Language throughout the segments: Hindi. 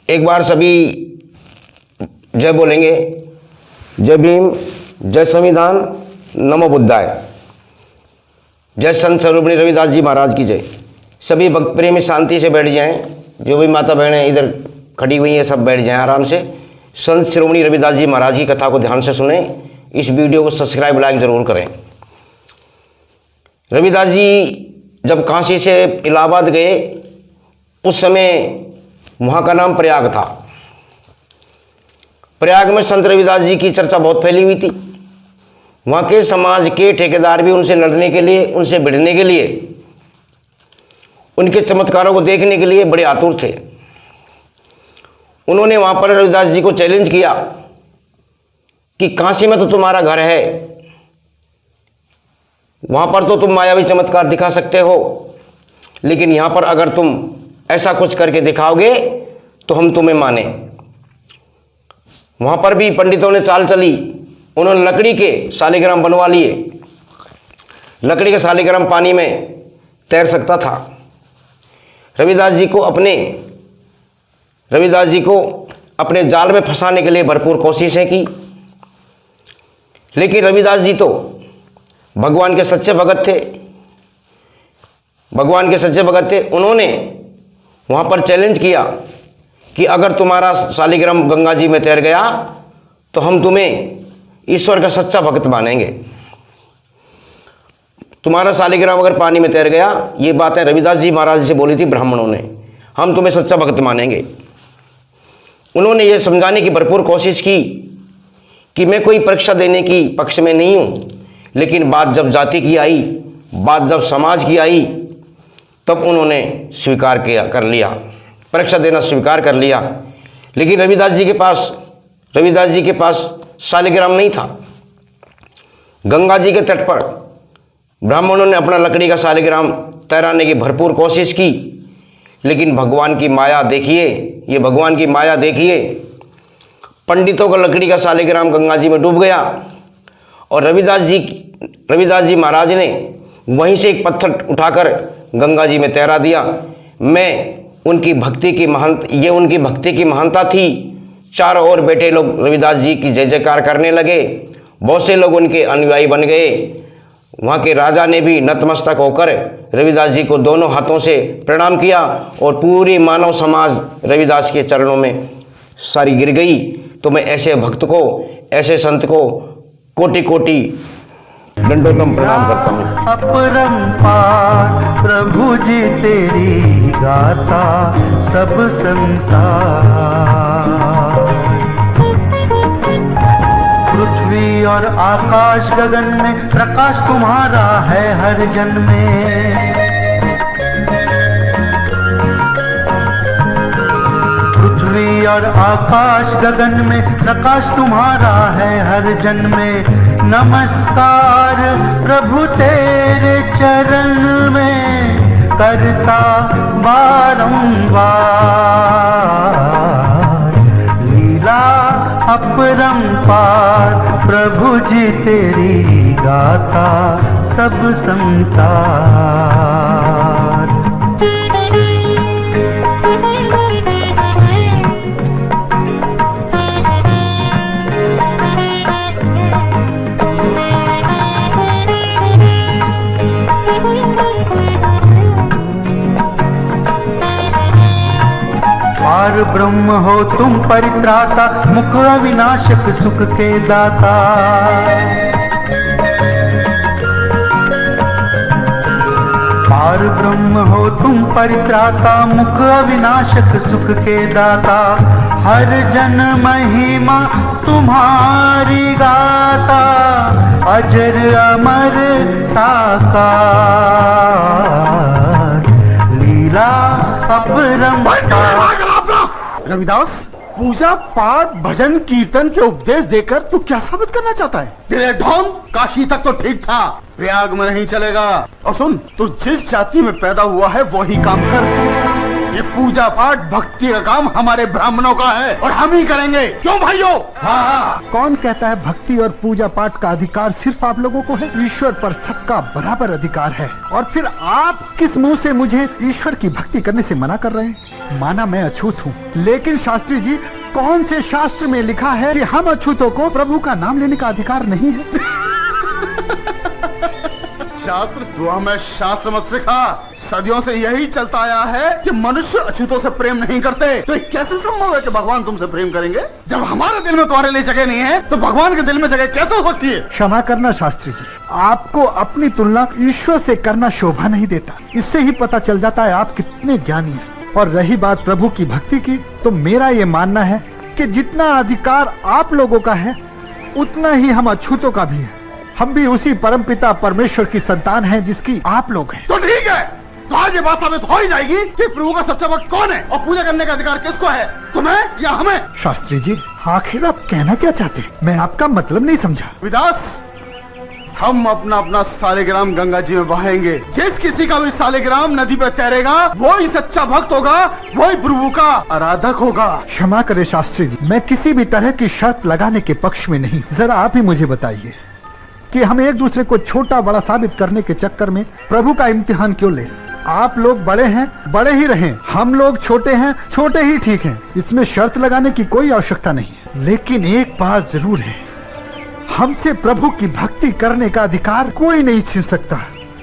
एक बार सभी जय बोलेंगे। जय भीम, जय संविधान, नमो बुद्धाय। जय संत सर्वमणि रविदास जी महाराज की जय। सभी भक्त प्रेमी शांति से बैठ जाएं। जो भी माता बहनें इधर खड़ी हुई हैं सब बैठ जाएं आराम से। संत शिरोमणि रविदास जी महाराज की कथा को ध्यान से सुने। इस वीडियो को सब्सक्राइब लाइक जरूर करें। रविदास जी जब काशी से इलाहाबाद गए उस समय वहाँ का नाम प्रयाग था। प्रयाग में संत रविदास जी की चर्चा बहुत फैली हुई थी। वहाँ के समाज के ठेकेदार भी उनसे लड़ने के लिए, उनसे भिड़ने के लिए, उनके चमत्कारों को देखने के लिए बड़े आतुर थे। उन्होंने वहाँ पर रविदास जी को चैलेंज किया कि काशी में तो तुम्हारा घर है, वहाँ पर तो तुम मायावी चमत्कार दिखा सकते हो, लेकिन यहाँ पर अगर तुम ऐसा कुछ करके दिखाओगे तो हम तुम्हें माने। वहाँ पर भी पंडितों ने चाल चली। उन्होंने लकड़ी के शालिग्राम बनवा लिए। लकड़ी का शालिग्राम पानी में तैर सकता था। रविदास जी को अपने जाल में फंसाने के लिए भरपूर कोशिशें की, लेकिन रविदास जी तो भगवान के सच्चे भगत थे। उन्होंने वहाँ पर चैलेंज किया कि अगर तुम्हारा शालिग्राम गंगा जी में तैर गया तो हम तुम्हें ईश्वर का सच्चा भक्त मानेंगे। तुम्हारा शालिग्राम अगर पानी में तैर गया, ये बातें रविदास जी महाराज से बोली थी ब्राह्मणों ने, हम तुम्हें सच्चा भक्त मानेंगे। उन्होंने ये समझाने की भरपूर कोशिश की कि मैं कोई परीक्षा देने की पक्ष में नहीं हूँ, लेकिन बात जब जाति की आई, बात जब समाज की आई, तब उन्होंने कर लिया, परीक्षा देना स्वीकार कर लिया। लेकिन रविदास जी के पास शालिग्राम नहीं था। गंगा जी के तट पर ब्राह्मणों ने अपना लकड़ी का शालिग्राम तैराने की भरपूर कोशिश की, लेकिन भगवान की माया देखिए, पंडितों का लकड़ी का शालिग्राम गंगा जी में डूब गया और रविदास जी महाराज ने वहीं से एक पत्थर उठाकर गंगा जी में तैरा दिया। उनकी भक्ति की महानता थी। चारों ओर बैठे लोग रविदास जी की जय जयकार करने लगे। बहुत से लोग उनके अनुयायी बन गए। वहाँ के राजा ने भी नतमस्तक होकर रविदास जी को दोनों हाथों से प्रणाम किया और पूरी मानव समाज रविदास के चरणों में सारी गिर गई। तो मैं ऐसे भक्त को, ऐसे संत को कोटि कोटि दंडोतम प्रणाम करता हूँ। अपरंपार प्रभु जी तेरी गाता सब संसार। पृथ्वी और आकाश गगन में प्रकाश तुम्हारा है हर जन में। पृथ्वी और आकाश गगन में प्रकाश तुम्हारा है हर जन में। नमस्कार प्रभु तेरे चरण में करता बारंबार। लीला अपरंपार प्रभु जी तेरी गाता सब संसार। पार ब्रह्म हो तुम परित्राता, मुख अविनाशक सुख के दाता। पार ब्रह्म हो तुम परित्राता, मुख अविनाशक सुख के दाता। हर जन महिमा तुम्हारी गाता, अजर अमर साकार। लीला अपरंपार। रविदास, पूजा पाठ भजन कीर्तन के उपदेश देकर तू क्या साबित करना चाहता है? तेरे ढोंग काशी तक तो ठीक था, प्रयाग में नहीं चलेगा। और सुन, तू जिस जाति में पैदा हुआ है वही काम कर। ये पूजा पाठ भक्ति का काम हमारे ब्राह्मणों का है और हम ही करेंगे, क्यों भाइयों? हाँ। कौन कहता है भक्ति और पूजा पाठ का अधिकार सिर्फ आप लोगों को है? ईश्वर पर सबका बराबर अधिकार है। और फिर आप किस मुंह से मुझे ईश्वर की भक्ति करने से मना कर रहे हैं? माना मैं अछूत हूँ, लेकिन शास्त्री जी कौन से शास्त्र में लिखा है कि हम अछूतों को प्रभु का नाम लेने का अधिकार नहीं है? शास्त्र? तू हमें शास्त्र मत सिखा। सदियों से यही चलता आया है कि मनुष्य अछूतों से प्रेम नहीं करते। तो ये कैसे संभव है कि भगवान तुमसे प्रेम करेंगे? जब हमारे दिल में तुम्हारे लिए जगह नहीं है तो भगवान के दिल में जगह कैसे हो सकती है? क्षमा करना शास्त्री जी, आपको अपनी तुलना ईश्वर से करना शोभा नहीं देता। इससे ही पता चल जाता है आप कितने ज्ञानी हैं। और रही बात प्रभु की भक्ति की, तो मेरा ये मानना है कि जितना अधिकार आप लोगों का है उतना ही हम अछूतों का भी है। हम भी उसी परमपिता परमेश्वर की संतान हैं जिसकी आप लोग हैं। तो ठीक है, तो आज ये बात साबित हो ही जाएगी कि प्रभु का सच्चा भक्त कौन है और पूजा करने का अधिकार किसको है, तुम्हें या हमें? शास्त्री जी, आखिर आप कहना क्या चाहते हैं? मैं आपका मतलब नहीं समझा। विदास, हम अपना अपना सालिग्राम गंगा जी में बहाएंगे। जिस किसी का भी सालिग्राम नदी पर तैरेगा वो ही सच्चा भक्त होगा, वही प्रभु का आराधक होगा। क्षमा करे शास्त्री जी, मैं किसी भी तरह की शर्त लगाने के पक्ष में नहीं। जरा आप ही मुझे बताइए कि हम एक दूसरे को छोटा बड़ा साबित करने के चक्कर में प्रभु का इम्तिहान क्यों ले? आप लोग बड़े हैं, बड़े ही रहें। हम लोग छोटे हैं, छोटे ही ठीक हैं। इसमें शर्त लगाने की कोई आवश्यकता नहीं है। लेकिन एक बात जरूर है, हमसे प्रभु की भक्ति करने का अधिकार कोई नहीं छीन सकता।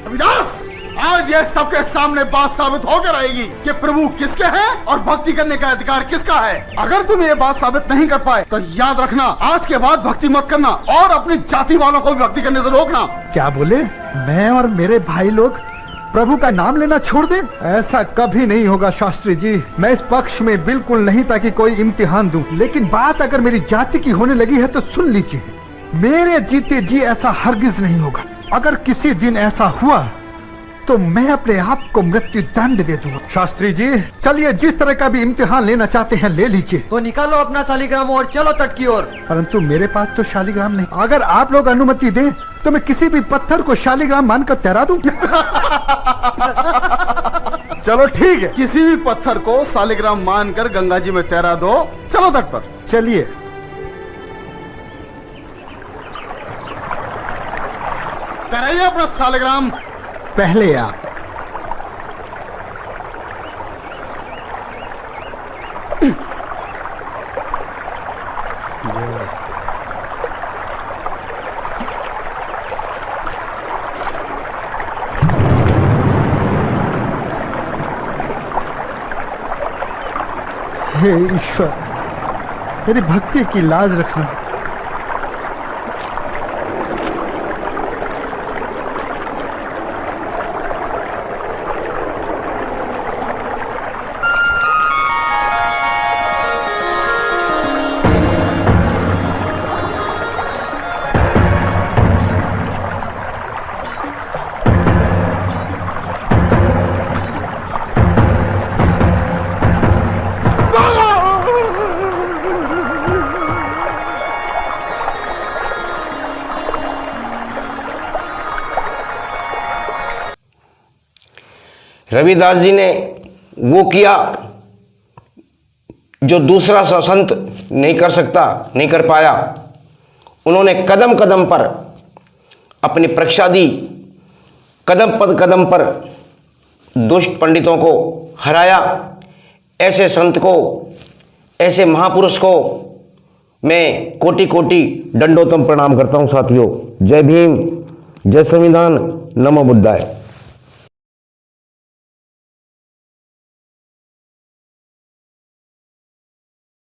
रविदास, आज यह सबके सामने बात साबित होकर आएगी कि प्रभु किसके हैं और भक्ति करने का अधिकार किसका है। अगर तुम ये बात साबित नहीं कर पाए तो याद रखना, आज के बाद भक्ति मत करना और अपनी जाति वालों को भी भक्ति करने से रोकना। क्या बोले? मैं और मेरे भाई लोग प्रभु का नाम लेना छोड़ दे? ऐसा कभी नहीं होगा शास्त्री जी। मैं इस पक्ष में बिल्कुल नहीं ताकि कोई इम्तिहान दूं, लेकिन बात अगर मेरी जाति की होने लगी है तो सुन लीजिए, मेरे जीते जी ऐसा हरगिज नहीं होगा। अगर किसी दिन ऐसा हुआ तो मैं अपने आप को मृत्यु दंड दे दूंगा। शास्त्री जी, चलिए, जिस तरह का भी इम्तिहान लेना चाहते हैं ले लीजिए। तो निकालो अपना शालिग्राम और चलो तट की ओर। परंतु मेरे पास तो शालिग्राम नहीं। अगर आप लोग अनुमति दें तो मैं किसी भी पत्थर को शालिग्राम मानकर तैरा दूं। चलो ठीक है, किसी भी पत्थर को शालिग्राम मानकर गंगा जी में तैरा दो। चलो तट पर। चलिए। कराइए अपना शालिग्राम। पहले आप। हे ईश्वर, मेरी भक्ति की लाज रखना। रविदास जी ने वो किया जो दूसरा संत नहीं कर सकता, नहीं कर पाया। उन्होंने कदम कदम पर अपनी परीक्षा दी, कदम पर दुष्ट पंडितों को हराया। ऐसे संत को, ऐसे महापुरुष को मैं कोटि कोटि दंडोतम प्रणाम करता हूँ। साथियों, जय भीम, जय संविधान, नमो बुद्धाय।